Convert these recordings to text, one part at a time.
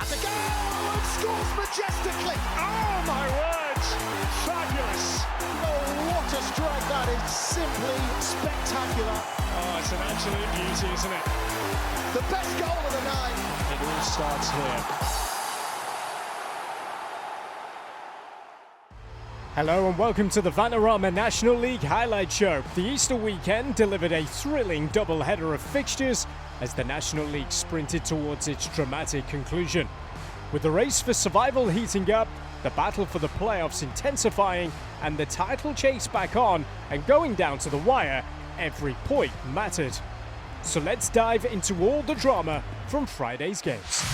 Has a goal and scores majestically. Oh my word! Fabulous! Oh, what a strike that is! Simply spectacular. Oh, it's an absolute beauty, isn't it? The best goal of the night. It all starts here. Hello and welcome to the Vanarama National League Highlight Show. The Easter weekend delivered a thrilling double-header of fixtures as the National League sprinted towards its dramatic conclusion. With the race for survival heating up, the battle for the playoffs intensifying, and the title chase back on and going down to the wire, every point mattered. So let's dive into all the drama from Friday's games.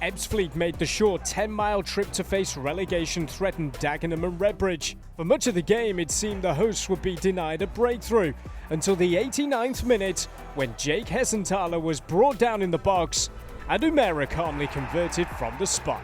Ebbsfleet made the short 10-mile trip to face relegation-threatened Dagenham and Redbridge. For much of the game, it seemed the hosts would be denied a breakthrough until the 89th minute, when Jake Hessenthaler was brought down in the box and Umera calmly converted from the spot.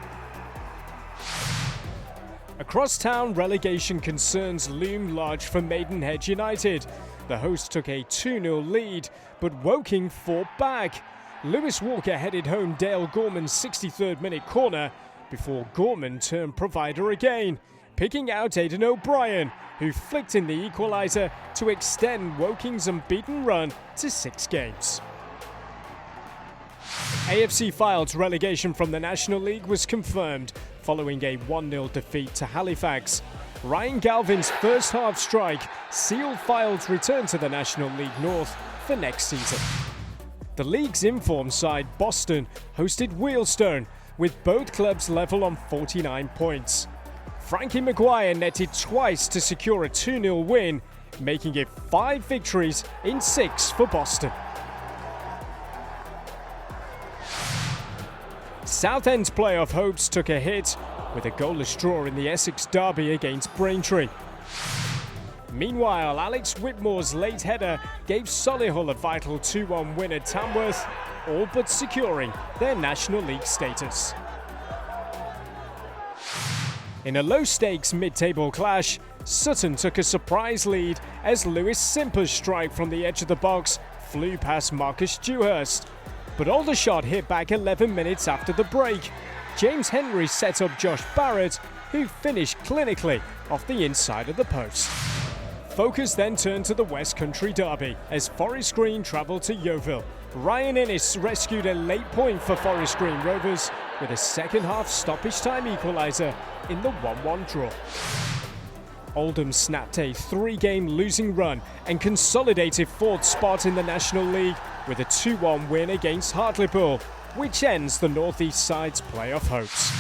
Across town, relegation concerns loomed large for Maidenhead United. The hosts took a 2-0 lead, but Woking fought back. Lewis Walker headed home Dale Gorman's 63rd minute corner before Gorman turned provider again, picking out Aidan O'Brien, who flicked in the equaliser to extend Woking's unbeaten run to 6 games. AFC Fylde's relegation from the National League was confirmed following a 1-0 defeat to Halifax. Ryan Galvin's first half strike sealed Fylde's return to the National League North for next season. The league's informed side, Boston, hosted Wealdstone, with both clubs level on 49 points. Frankie Maguire netted twice to secure a 2-0 win, making it 5 victories in 6 for Boston. Southend's playoff hopes took a hit with a goalless draw in the Essex derby against Braintree. Meanwhile, Alex Whitmore's late header gave Solihull a vital 2-1 win at Tamworth, all but securing their National League status. In a low-stakes mid-table clash, Sutton took a surprise lead as Lewis Simper's strike from the edge of the box flew past Marcus Dewhurst. But Aldershot hit back 11 minutes after the break. James Henry set up Josh Barrett, who finished clinically off the inside of the post. Focus then turned to the West Country derby as Forest Green travelled to Yeovil. Ryan Innes rescued a late point for Forest Green Rovers with a second-half stoppage-time equaliser in the 1-1 draw. Oldham snapped a 3-game losing run and consolidated 4th spot in the National League with a 2-1 win against Hartlepool, which ends the North East side's playoff hopes.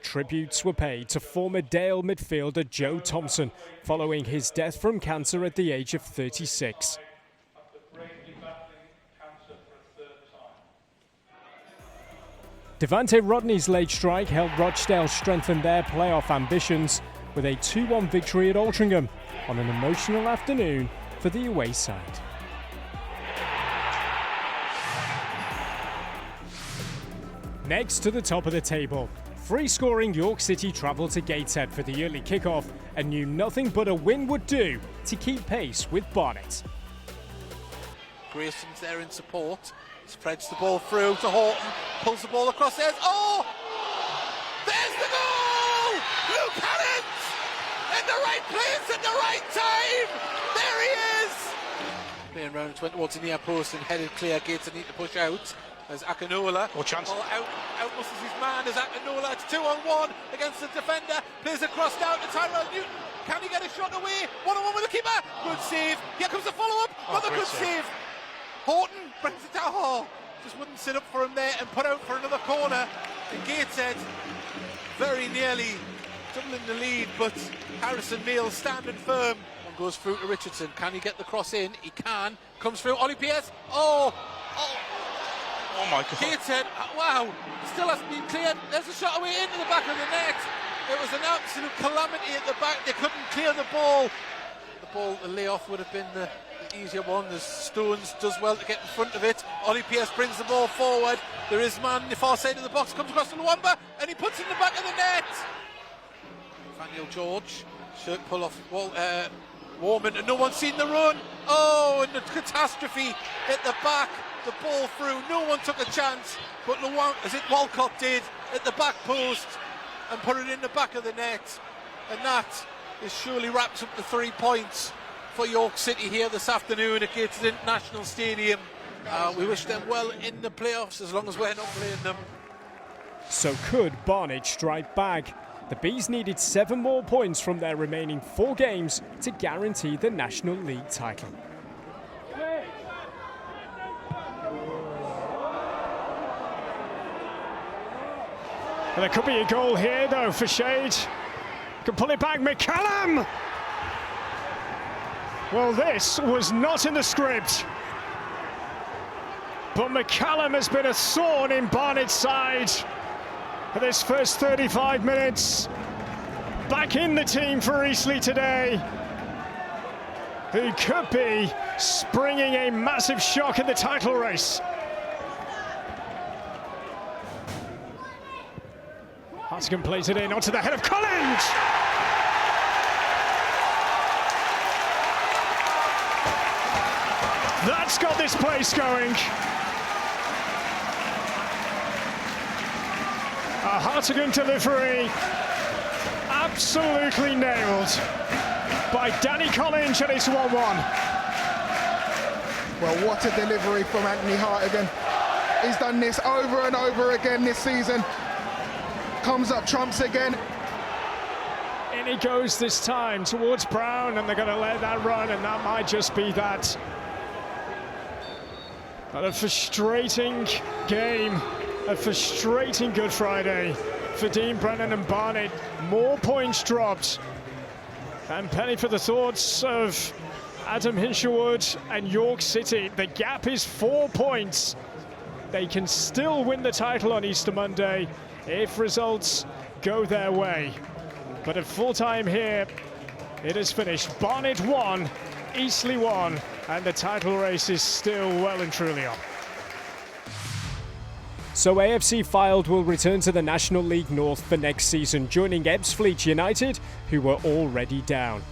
Tributes were paid to former Dale midfielder Joe Thompson following his death from cancer at the age of 36. Devante Rodney's late strike helped Rochdale strengthen their playoff ambitions with a 2-1 victory at Altrincham on an emotional afternoon for the away side. Next to the top of the table, free-scoring York City travelled to Gateshead for the early kickoff and knew nothing but a win would do to keep pace with Barnet. Grayson's there in support, spreads the ball through to Horton, pulls the ball across there. Oh! There's the goal! Luke Hannons! In the right place at the right time! There he is! Playing round, went towards the near post and headed clear. Gates need to push out. As Akinola, outmuscles his man as Akinola, it's 2-on-1 against the defender, plays across down to Tyrell Newton, can he get a shot away, 1-on-1 with the keeper, good save, here comes the follow-up, another good save. Horton brings it down, just wouldn't sit up for him there and put out for another corner, and Gateshead very nearly doubling the lead, but Harrison Meal standing firm. One goes through to Richardson, can he get the cross in, he can, comes through, Ollie Pierce, oh my God. Gateshead, wow, still hasn't been cleared. There's a shot away into the back of the net. It was an absolute calamity at the back. They couldn't clear the ball. The layoff would have been the easier one. The Stones does well to get in front of it. Ollie Pierce brings the ball forward. There is man on the far side of the box, comes across to Luamba, and he puts it in the back of the net. Nathaniel George, shirt pull off Warman, and no one's seen the run. Oh, and the catastrophe at the back. the ball through. No one took a chance, but Walcott did at the back post and put it in the back of the net. And that is surely wraps up the 3 points for York City here this afternoon at Gateshead International Stadium. We wish them well in the playoffs as long as we're not playing them. So could Barnet strike back? The Bees needed 7 more points from their remaining 4 games to guarantee the National League title. And there could be a goal here though for Shade. Can pull it back, McCallum! Well, this was not in the script. But McCallum has been a thorn in Barnet's side for this first 35 minutes. Back in the team for Eastleigh today, who could be springing a massive shock in the title race. Hartigan plays it in onto the head of Collins. That's got this place going. A Hartigan delivery, absolutely nailed by Danny Collins, and it's 1-1. Well, what a delivery from Anthony Hartigan. He's done this over and over again this season. Comes up trumps again. In he goes this time towards Brown, and they're going to let that run, and that might just be that. But a frustrating game, a frustrating Good Friday for Dean Brennan and Barnet. More points dropped. And penny for the thoughts of Adam Hinshelwood and York City. The gap is 4 points. They can still win the title on Easter Monday if results go their way. But at full time here, it is finished. Barnet 1, Eastleigh 1, and the title race is still well and truly on. So AFC Fylde will return to the National League North for next season, joining Ebbsfleet United, who were already down.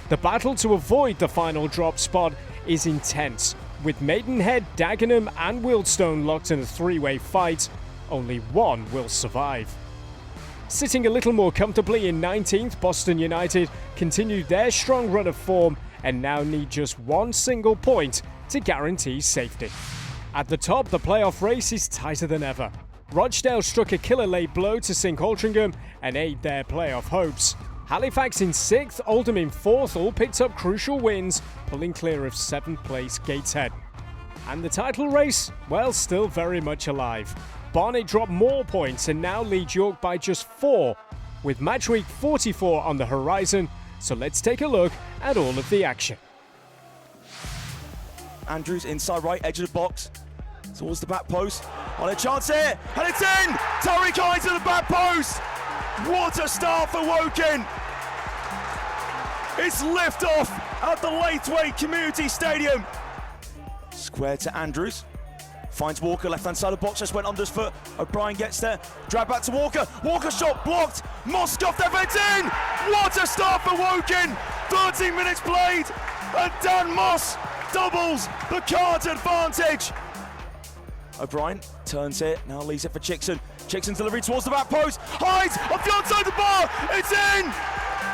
The battle to avoid the final drop spot is intense, with Maidenhead, Dagenham and Wealdstone locked in a 3-way fight. Only one will survive. Sitting a little more comfortably in 19th, Boston United continued their strong run of form and now need just 1 single point to guarantee safety. At the top, the playoff race is tighter than ever. Rochdale struck a killer late blow to sink Altrincham and aid their playoff hopes. Halifax in 6th, Oldham in 4th all picked up crucial wins, pulling clear of 7th place Gateshead. And the title race, well, still very much alive. Barnet dropped more points and now lead York by just 4, with match week 44 on the horizon. So let's take a look at all of the action. Andrews inside right edge of the box, towards the back post, on a chance here, and it's in! Tariq Hines to the back post! What a start for Woking! It's lift-off at the Laithwaite Community Stadium. Square to Andrews. Finds Walker, left-hand side of the box, just went under his foot. O'Brien gets there, drag back to Walker. Walker shot blocked. Moskoff, it's in! What a start for Woking! 13 minutes played, and Dan Moss doubles the Cards advantage. O'Brien turns it, now leaves it for Chickson. Chickson's delivery towards the back post. Hides off the outside the bar, it's in!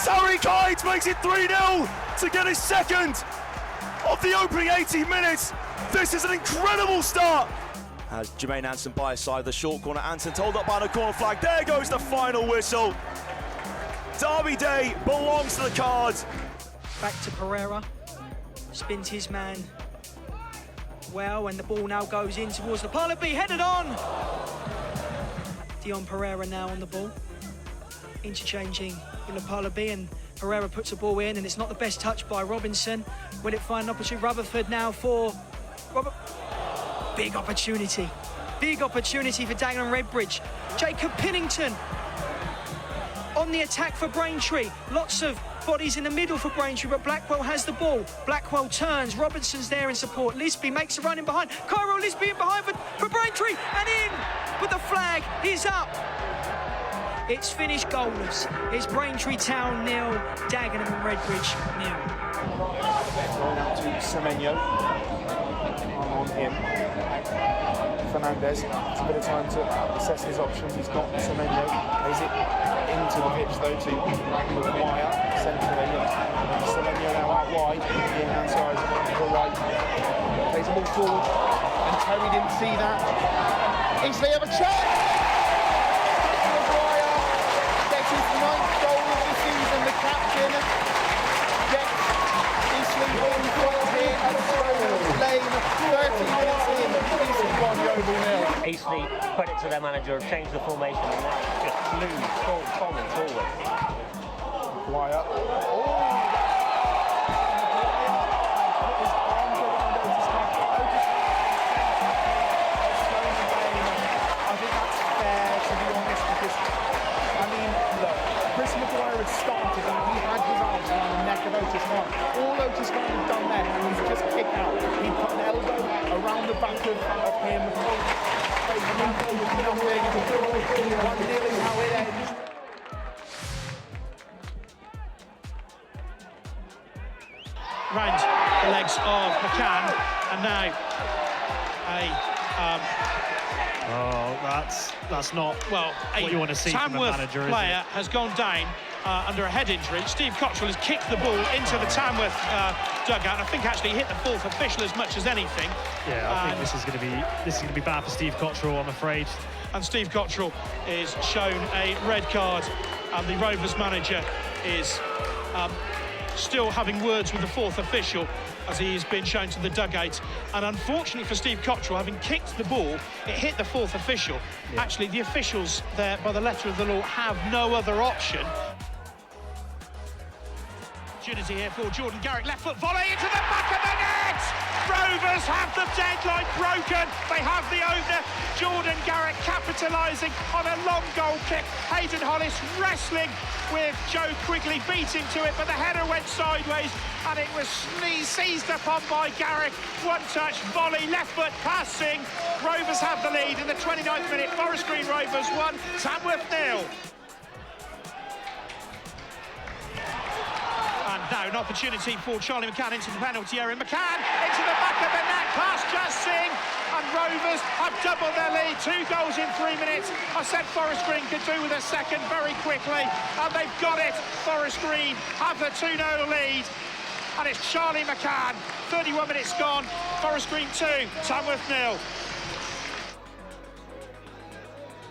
Tariq Hides makes it 3-0 to get his second of the opening 80 minutes. This is an incredible start. As Jermaine Anson by his side, the short corner, Anson told up by the corner flag. There goes the final whistle. Derby Day belongs to the Cards. Back to Pereira, spins his man well, and the ball now goes in towards the Parlour B, headed on. Dion Pereira now on the ball, interchanging with the Parlour B, and Pereira puts the ball in, and it's not the best touch by Robinson. Will it find an opportunity? Rutherford now for Robert. Big opportunity for Dagenham Redbridge. Jacob Pinnington on the attack for Braintree. Lots of bodies in the middle for Braintree, but Blackwell has the ball. Blackwell turns, Robinson's there in support. Lisby makes a run in behind. Cairo Lisby in behind for Braintree, and in! But the flag is up. It's finished goalless. It's Braintree Town 0, Dagenham and Redbridge 0. Going out to Semenyo. on him. Fernandez, it's a bit of time to assess his options. He's got Semenyo, plays it into the pitch though to Maguire, centrally. Semenyo now out wide, the hand side to the right. Plays the ball forward, and Terry didn't see that. Eastleigh have a chance! Maguire gets his 9th goal of the season, the captain gets Eastleigh one point here at Stone Lane, 30 minutes in, Eastleigh 1, Yeovil 0. Eastleigh, credit to their manager, have changed the formation and now just flew bombing forward. Maguire. Chris Maguire had started and he had his arms around the neck of Otis Mark. All Otis Mark had done then was just kick out. He put an elbow around the back of him. Nothing. 1-0 is how it ends. Round the legs of McCann, and now that's not what you want to see from a manager. Player has gone down under a head injury. Steve Cottrell has kicked the ball into the Tamworth dugout. I think actually hit the fourth official as much as anything. Yeah, I think this is going to be bad for Steve Cottrell, I'm afraid. And Steve Cottrell is shown a red card, and the Rovers manager is still having words with the fourth official as he has been shown to the dugout. And unfortunately for Steve Cottrell, having kicked the ball, it hit the fourth official. Yeah. Actually, the officials there, by the letter of the law, have no other option. Opportunity here for Jordan Garrick, left foot volley into the back of the net! Rovers have the deadline broken. They have the opener. Jordan Garrick capitalising on a long goal kick. Hayden Hollis wrestling with Joe Quigley, beating to it, but the header went sideways and it was seized upon by Garrick. One touch, volley, left foot passing. Rovers have the lead in the 29th minute. Forest Green Rovers 1, Tamworth 0. And now an opportunity for Charlie McCann into the penalty area. McCann into the back of the net, past Just Singh, and Rovers have doubled their lead. 2 goals in 3 minutes. I said Forest Green could do with a second very quickly, and they've got it. Forest Green have the 2-0 lead, and it's Charlie McCann. 31 minutes gone. Forest Green 2, Tamworth 0.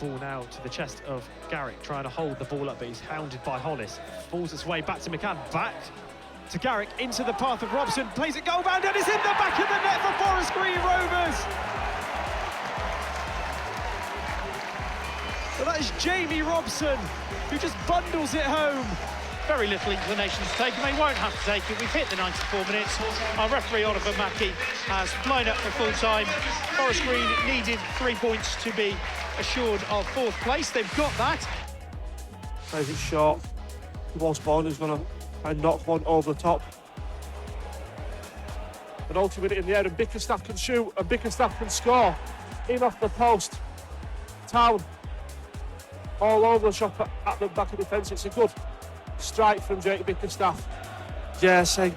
Ball now to the chest of Garrick, trying to hold the ball up, but he's hounded by Hollis. Falls its way back to McCann, back to Garrick, into the path of Robson, plays it goal-bound, and it's in the back of the net for Forest Green Rovers. So that is Jamie Robson, who just bundles it home. Very little inclination to take, and they won't have to take it. We've hit the 94 minutes. Our referee, Oliver Mackey, has blown up for full time. Forest Green needed 3 points to be assured of 4th place. They've got that. Plays it short towards Bond, who's going to knock one over the top. An ultimate in the air, and Bickerstaff can shoot, and Bickerstaff can score. In off the post. Town all over the shop at the back of the defence. It's a good strike from Jake Bickerstaff. Yeah, say,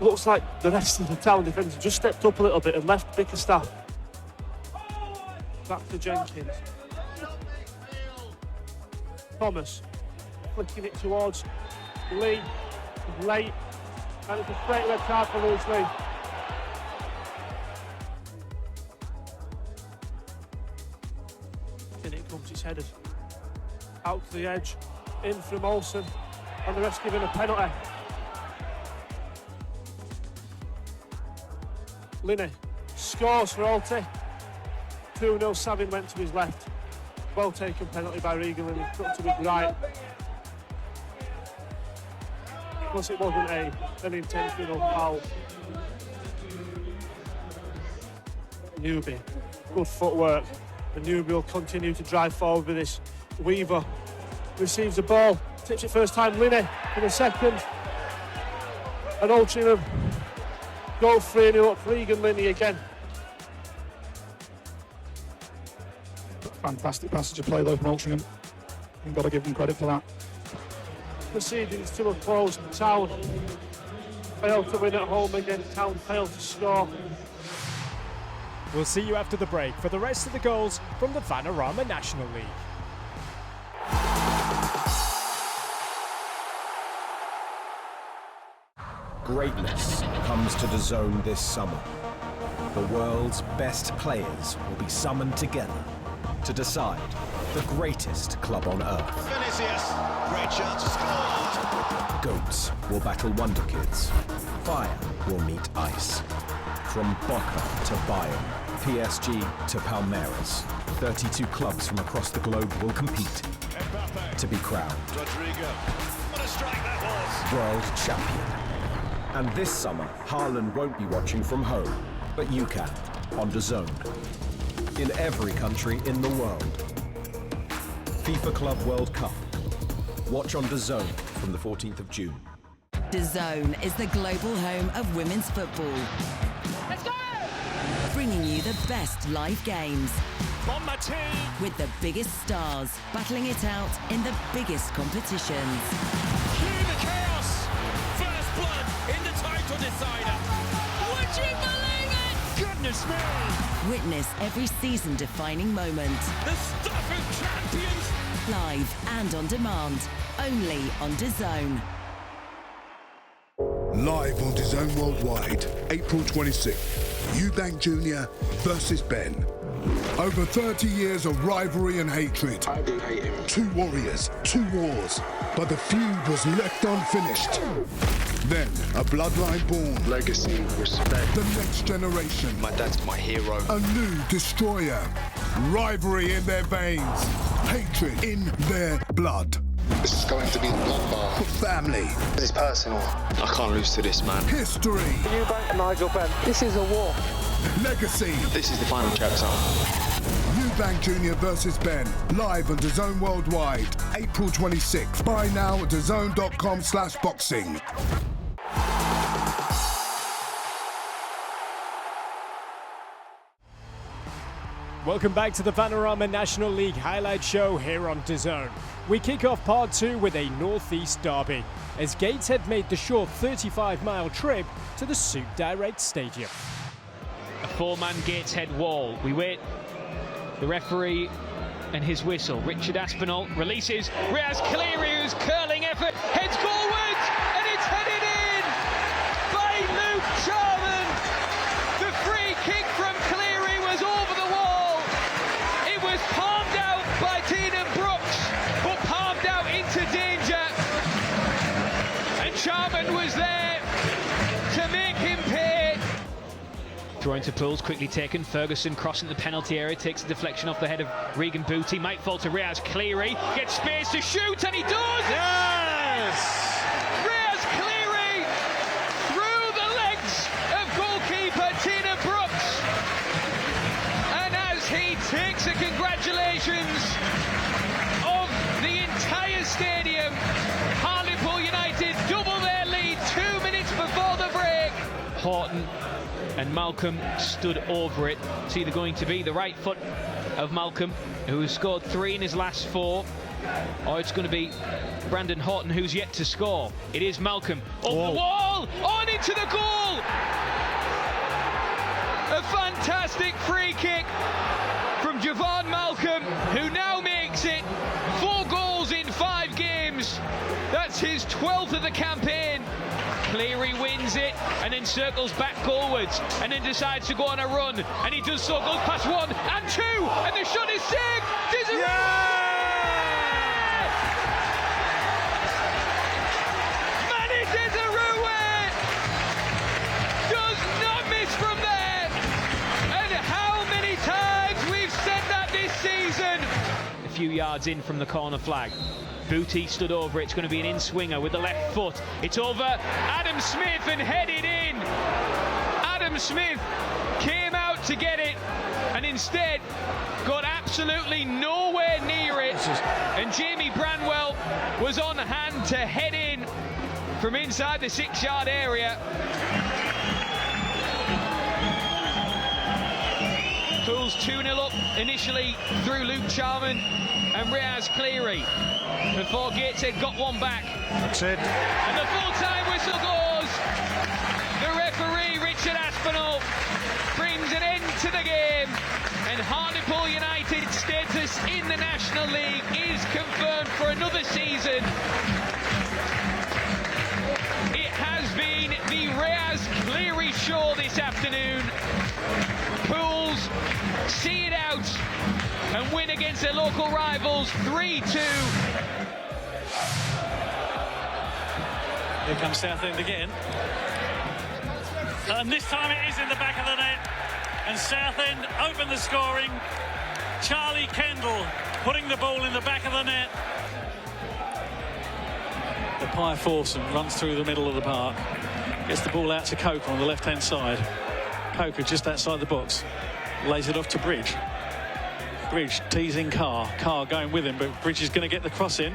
looks like the rest of the Town defence just stepped up a little bit and left Bickerstaff. Back to Jenkins. Thomas flicking it towards Lee. Late, and it's a straight red card for Lewis Lee. In it comes, it's headed out to the edge, in from Olsen, and the rest giving a penalty. Linney scores for Alty. 2-0, Savin went to his left. Well taken penalty by Regan, and he cut to his right. Plus it wasn't an intentional foul. Newby, good footwork. And Newby will continue to drive forward with this. Weaver receives the ball, tips it first time, Linney for the second. And Altrincham go 3-0 up, Regan Linney again. Fantastic passage of play though from Altrincham. You've got to give them credit for that. Proceedings to a close. Town failed to win at home again. Town failed to score. We'll see you after the break for the rest of the goals from the Vanarama National League. Greatness comes to DAZN this summer. The world's best players will be summoned together to decide the greatest club on earth. Vinicius, great chance to score. Goats will battle Wonder Kids. Fire will meet ice. From Boca to Bayern, PSG to Palmeiras, 32 clubs from across the globe will compete to be crowned Rodrigo, what a strike that was. world champion. And this summer, Haaland won't be watching from home, but you can, on DAZN. In every country in the world. FIFA Club World Cup. Watch on DAZN from the 14th of June. DAZN is the global home of women's football. Let's go! Bringing you the best live games. On my team! With the biggest stars battling it out in the biggest competitions. Cue the chaos! First blood in the title decider! Would you believe it? Goodness me! Witness every season-defining moment. The stuff of champions! Live and on demand. Only on DAZN. Live on DAZN Worldwide, April 26th. Eubank Jr. versus Ben. Over 30 years of rivalry and hatred. I do hate him. 2 warriors, 2 wars. But the feud was left unfinished. Then, a bloodline born. Legacy, respect. The next generation. My dad's my hero. A new destroyer. Rivalry in their veins. Hatred in their blood. This is going to be a bloodbath. Family. This is personal. I can't lose to this, man. History. Eubank and Nigel Benn. This is a war. Legacy. This is the final chapter. Eubank Jr. versus Ben. Live on DAZN Worldwide. April 26th. Buy now at DAZN.com/boxing. Welcome back to the Vanarama National League highlight show here on DAZN. We kick off part 2 with a northeast derby, as Gateshead made the short 35-mile trip to the Soup Direct Stadium. A 4-man Gateshead wall. We wait the referee and his whistle. Richard Aspinall releases Riaz Cleary, who's curling effort, heads forwards, and it's headed in by Luke Charman. The free kick from Cleary was over the wall. It was palmed out by Tina Brooks, but palmed out into danger. And Charman was there to make him pay. Drawing to pools, quickly taken. Ferguson crossing the penalty area, takes a deflection off the head of Regan Booty. Might fall to Riaz Cleary, gets space to shoot, and he does! Yes! Riaz Cleary through the legs of goalkeeper Tina Brooks. And as he takes the congratulations of the entire stadium, Hartlepool United double their lead 2 minutes before the break. Horton and Malcolm stood over it. It's either going to be the right foot of Malcolm, who has scored 3 in his last 4, or it's going to be Brandon Horton, who's yet to score. It is Malcolm. Up the wall, on into the goal! A fantastic free kick from Javon Malcolm, who now makes it 4 goals in 5 games. That's his 12th of the campaign. Cleary wins it and then circles back goalwards and then decides to go on a run, and he does so, goes past 1 and 2, and the shot is saved. Manny Desirue does not miss from there, and how many times we've said that this season. A few yards in from the corner flag. Booty stood over it. It's going to be an in-swinger with the left foot. It's over Adam Smith and headed in. Adam Smith came out to get it and instead got absolutely nowhere near it. And Jamie Branwell was on hand to head in from inside the 6-yard area. Pools 2-0 up initially through Luke Charman and Riaz Cleary, before Gateshead got one back. That's it. And the full-time whistle goes. The referee, Richard Aspinall, brings an end to the game. And Hartlepool United's status in the National League is confirmed for another season. It has been the Riaz Cleary show this afternoon. Pools see it out and win against their local rivals 3-2. Here comes Southend again. And this time it is in the back of the net. And Southend open the scoring. Charlie Kendall putting the ball in the back of the net. The Pie foursome runs through the middle of the park. Gets the ball out to Coker on the left-hand side. Coker just outside the box. Lays it off to Bridge. Bridge teasing Carr. Carr going with him, but Bridge is going to get the cross in.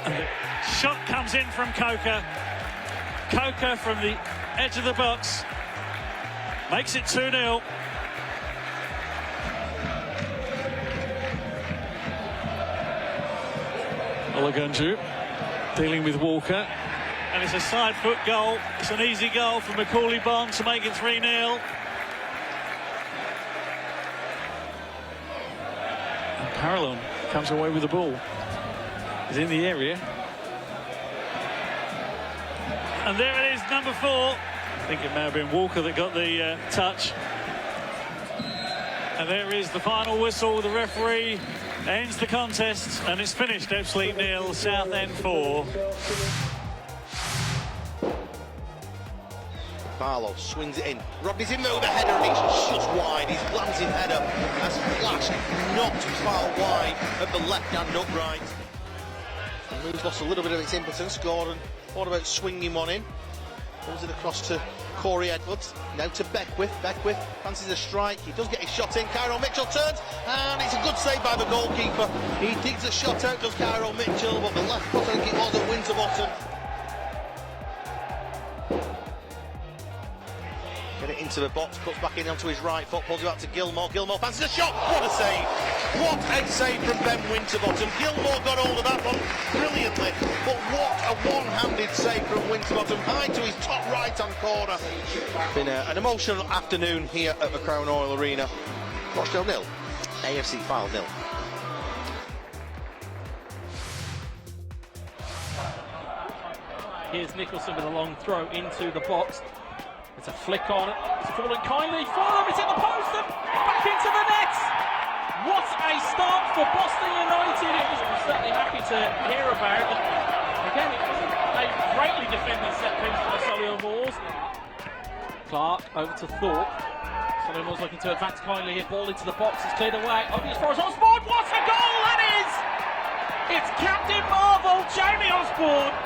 And the shot comes in from Coker. Coker from the edge of the box. Makes it 2-0. Olagunju dealing with Walker. And it's a side foot goal. It's an easy goal from Macaulay Bond to make it 3-0. And Parallon comes away with the ball. He's in the area. And there it is, number 4. I think it may have been Walker that got the touch. And there is the final whistle. The referee ends the contest, and it's finished. Ebbsfleet 0, Southend 4. Barlow swings it in. Rodney's in there with a header, and it's just wide. His glancing header has flashed not far wide of the left-hand upright. And Moves lost a little bit of its impotence, scored and thought about swinging one in. Pulls it across to Corey Edwards, now to Beckwith. Beckwith fancies a strike, he does get his shot in. Cairo Mitchell turns, and it's a good save by the goalkeeper. He digs a shot out, does Cairo Mitchell, but the left foot, I think it was, at Winterbottom. Get it into the box, cuts back in onto his right foot, pulls it out to Gilmore. Gilmore fancies a shot. What a save! What a save from Ben Winterbottom. Gilmore got hold of that one brilliantly, but what a one-handed save from Winterbottom, high to his top right-hand corner. Been an emotional afternoon here at the Crown Oil Arena. Rochdale 0, AFC File 0. Here's Nicholson with a long throw into the box. It's a flick on, it's fallen kindly for them, it's in the post and back into the net! What a start for Boston United, it was certainly happy to hear about. Again, it wasn't a greatly defended set piece for the Solihull Moors. Clark over to Thorpe. Solihull Moors looking to advance kindly here, ball into the box, it's cleared away. Open as far as Osborne, what a goal that is! It's Captain Marvel, Jamie Osborne.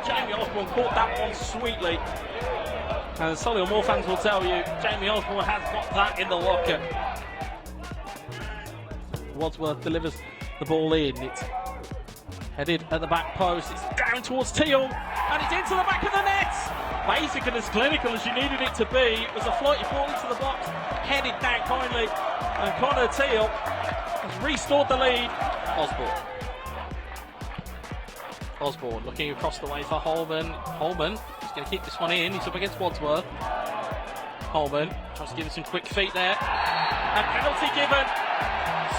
Jamie Osborne caught that one sweetly. And Solihull Moor fans will tell you, Jamie Osborne has got that in the locker. Wadsworth delivers the ball in. It's headed at the back post. It's down towards Teal, and it's into the back of the net. Basic and as clinical as you needed it to be. It was a floaty ball into the box, headed down kindly, and Connor Teal has restored the lead. Osborne looking across the way for Holman. Holman is going to keep this one in. He's up against Wadsworth. Holman tries to give it some quick feet there. And penalty given.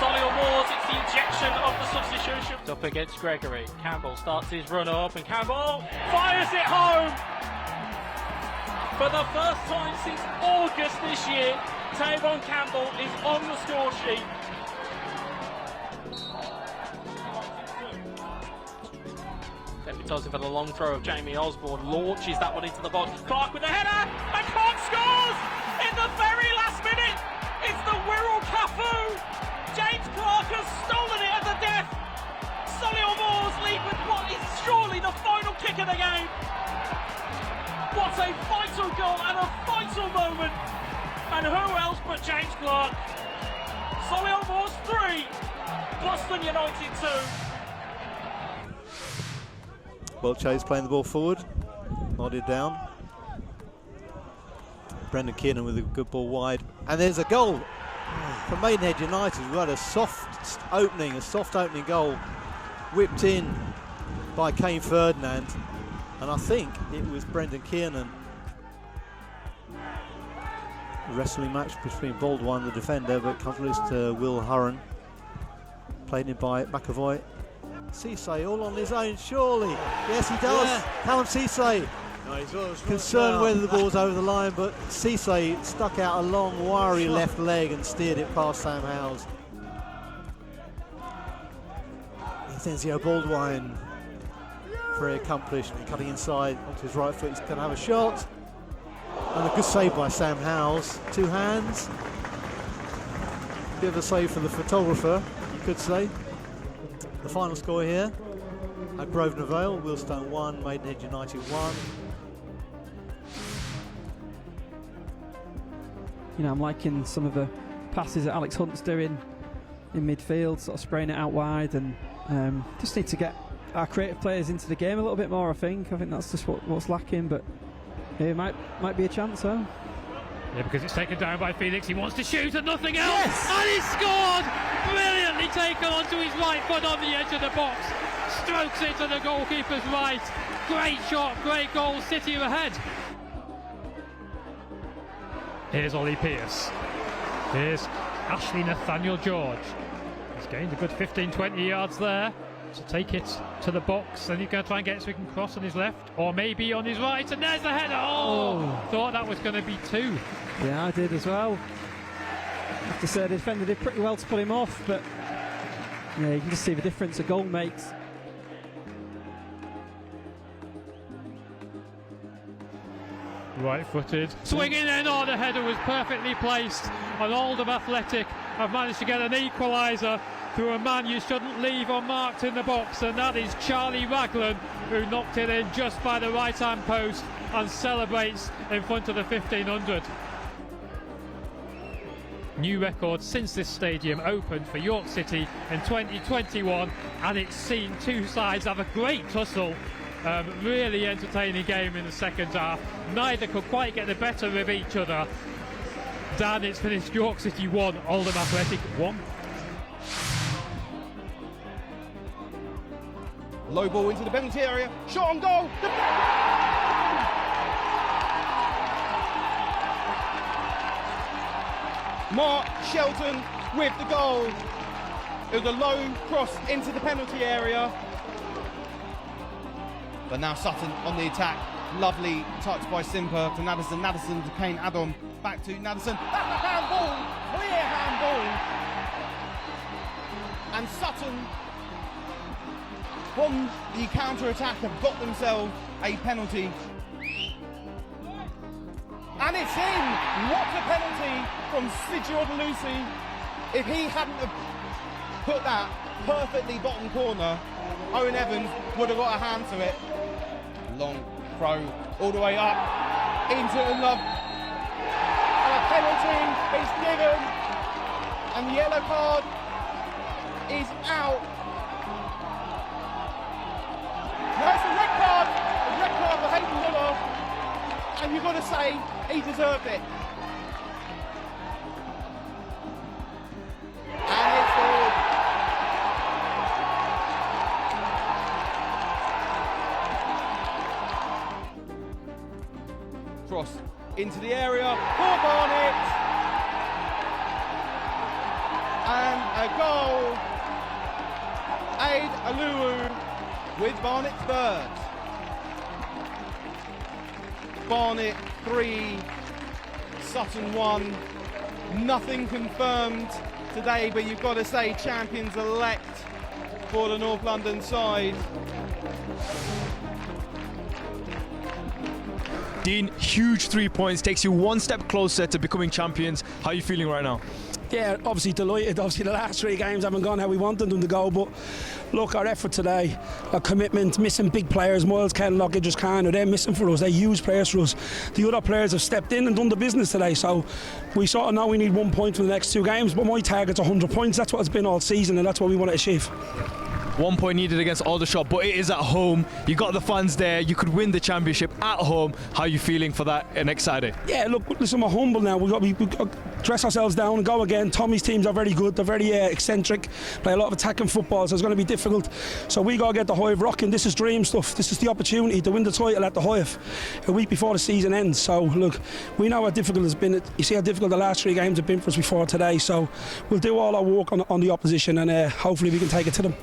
Solihull Moors, it's the injection of the substitution. It's up against Gregory. Campbell starts his run up, and Campbell fires it home. For the first time since August this year, Tavon Campbell is on the score sheet. Deputising for the long throw of Jamie Osborne, launches that one into the box. Clark with a header, and Clark scores in the very last minute. It's the Wirral Cafu. James Clark has stolen it at the death. Solihull Moors lead with what is surely the final kick of the game. What a vital goal and a vital moment. And who else but James Clark? Solihull Moors 3, Boston United 2. Well, Chase playing the ball forward, nodded down. Brendan Kiernan with a good ball wide. And there's a goal from Maidenhead United. We had a soft opening goal whipped in by Kane Ferdinand. And I think it was Brendan Kiernan wrestling match between Baldwin, the defender, but comes loose to Will Hurren. Played in by McAvoy. Cisse all on his own, surely. Yes, he does. Yeah. Callum Cisse. Concerned whether the ball's over the line, but Cisse stuck out a long, wiry left leg and steered it past Sam Howes. Enzio Baldwin, very accomplished, cutting inside onto his right foot. He's going to have a shot. And a good save by Sam Howes. Two hands. Bit of a save for the photographer, you could say. The final score here at Grosvenor Vale, Wealdstone 1, Maidenhead United 1. You know, I'm liking some of the passes that Alex Hunt's doing in midfield, sort of spraying it out wide, and just need to get our creative players into the game a little bit more. I think that's just what's lacking, but it might be a chance, though. Yeah, because it's taken down by Felix. He wants to shoot and nothing else. Yes! And he scored! Brilliantly taken onto his right foot on the edge of the box. Strokes it to the goalkeeper's right. Great shot, great goal. City are ahead. Here's Ollie Pearce. Here's Ashley Nathaniel George. He's gained a good 15-20 yards there. To take it to the box, and he's going to try and get it so he can cross on his left, or maybe on his right, and there's the header. Thought that was going to be two. Yeah, I did as well. I have to say, the defender did pretty well to put him off, but yeah, you can just see the difference a goal makes. Right-footed, swinging in. Oh, the header was perfectly placed. And Oldham Athletic have managed to get an equaliser through a man you shouldn't leave unmarked in the box, and that is Charlie Raglan, who knocked it in just by the right-hand post and celebrates in front of the 1500. New record since this stadium opened for York City in 2021, and it's seen two sides have a great tussle. Really entertaining game in the second half. Neither could quite get the better of each other. Dan, it's finished York City 1, Oldham Athletic 1. Low ball into the penalty area, shot on goal. Mark Shelton with the goal. It was a low cross into the penalty area. But now Sutton on the attack. Lovely touch by Simper to Nadesan. Nadesan to Kane Adam. Back to Nadesan. That's a handball. Clear handball. And Sutton, from the counter-attack, have got themselves a penalty. And it's in! What a penalty from Sidgwick Odelusi. If he hadn't have put that perfectly bottom corner, Owen Evans would have got a hand to it. Long throw all the way up into the love. And a penalty is given. And the yellow card is out. That's a red card for Hayden Muller, and you've got to say he deserved it. And it's forward. Cross into the area for Barnet, and a goal. Aid Aluwu with Barnet's Birds. Barnet 3, Sutton 1. Nothing confirmed today, but you've got to say champions elect for the North London side. Dean, huge 3 points, takes you one step closer to becoming champions. How are you feeling right now? Yeah, obviously delighted. Obviously the last 3 games haven't gone how we wanted them to go, but look, our effort today, our commitment, missing big players, Miles Kenlock, Idris Khan, they're missing for us, they use players for us. The other players have stepped in and done the business today, so we sort of know we need 1 point for the next 2 games, but my target's 100 points. That's what it's been all season, and that's what we want to achieve. 1 point needed against Aldershot, but it is at home. You got the fans there. You could win the championship at home. How are you feeling for that next Saturday? Yeah, look, listen, we're humble now. We've got to dress ourselves down and go again. Tommy's teams are very good. They're very eccentric, play a lot of attacking football, so it's going to be difficult. So we got to get the Hive rocking. This is dream stuff. This is the opportunity to win the title at the Hive a week before the season ends. So look, we know how difficult it's been. You see how difficult the last 3 games have been for us before today. So we'll do all our work on the opposition, and hopefully we can take it to them.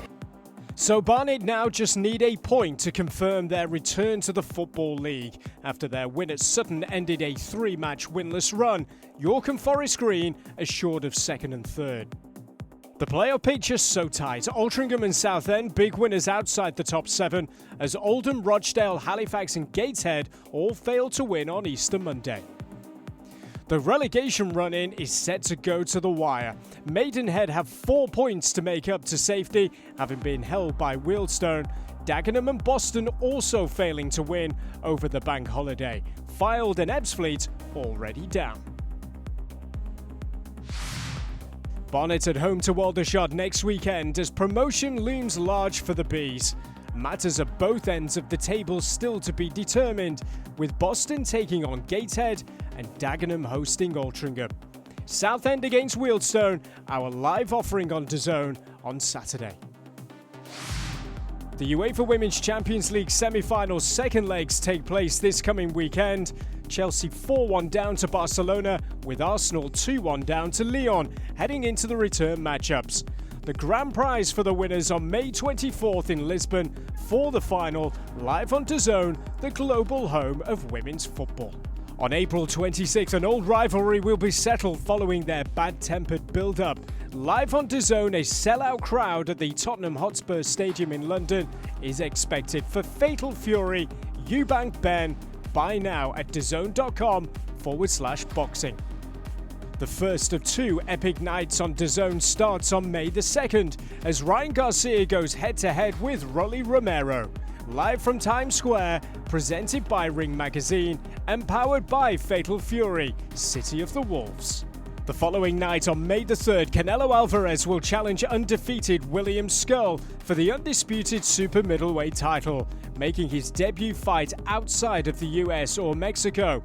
So Barnet now just need a point to confirm their return to the Football League. After their win at Sutton ended a 3-match winless run, York and Forest Green assured of 2nd and 3rd. The playoff picture so tight. Altrincham and Southend big winners outside the top 7, as Oldham, Rochdale, Halifax and Gateshead all failed to win on Easter Monday. The relegation run-in is set to go to the wire. Maidenhead have 4 points to make up to safety, having been held by Wealdstone. Dagenham and Boston also failing to win over the bank holiday. Fylde and Ebbsfleet already down. Bonnet at home to Aldershot next weekend as promotion looms large for the Bees. Matters at both ends of the table still to be determined, with Boston taking on Gateshead and Dagenham hosting Altrincham. Southend against Wealdstone, our live offering on DAZN on Saturday. The UEFA Women's Champions League semi-finals second legs take place this coming weekend. Chelsea 4-1 down to Barcelona, with Arsenal 2-1 down to Lyon, heading into the return matchups. The grand prize for the winners on May 24th in Lisbon for the final, live on DAZN, the global home of women's football. On April 26th, an old rivalry will be settled following their bad-tempered build-up. Live on DAZN, a sellout crowd at the Tottenham Hotspur Stadium in London is expected for Fatal Fury, Eubank Ben. Buy now at DAZN.com/boxing. The first of 2 epic nights on DAZN starts on May the 2nd as Ryan Garcia goes head-to-head with Rolly Romero. Live from Times Square, presented by Ring Magazine and powered by Fatal Fury, City of the Wolves. The following night on May the 3rd, Canelo Alvarez will challenge undefeated William Skull for the undisputed super middleweight title, making his debut fight outside of the US or Mexico.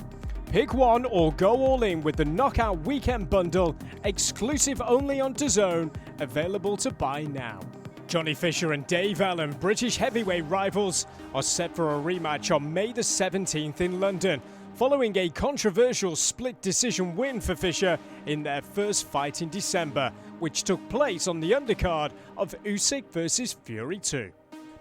Pick one or go all in with the Knockout Weekend Bundle, exclusive only on DAZN, available to buy now. Johnny Fisher and Dave Allen, British heavyweight rivals, are set for a rematch on May the 17th in London, following a controversial split decision win for Fisher in their first fight in December, which took place on the undercard of Usyk vs Fury 2.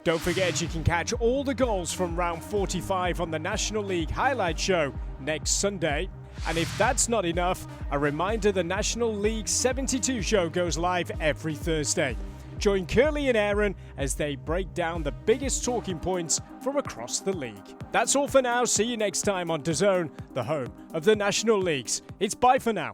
Don't forget you can catch all the goals from round 45 on the National League highlight show next Sunday. And if that's not enough, a reminder the National League 72 show goes live every Thursday. Join Curly and Aaron as they break down the biggest talking points from across the league. That's all for now. See you next time on DAZN, the home of the National Leagues. It's bye for now.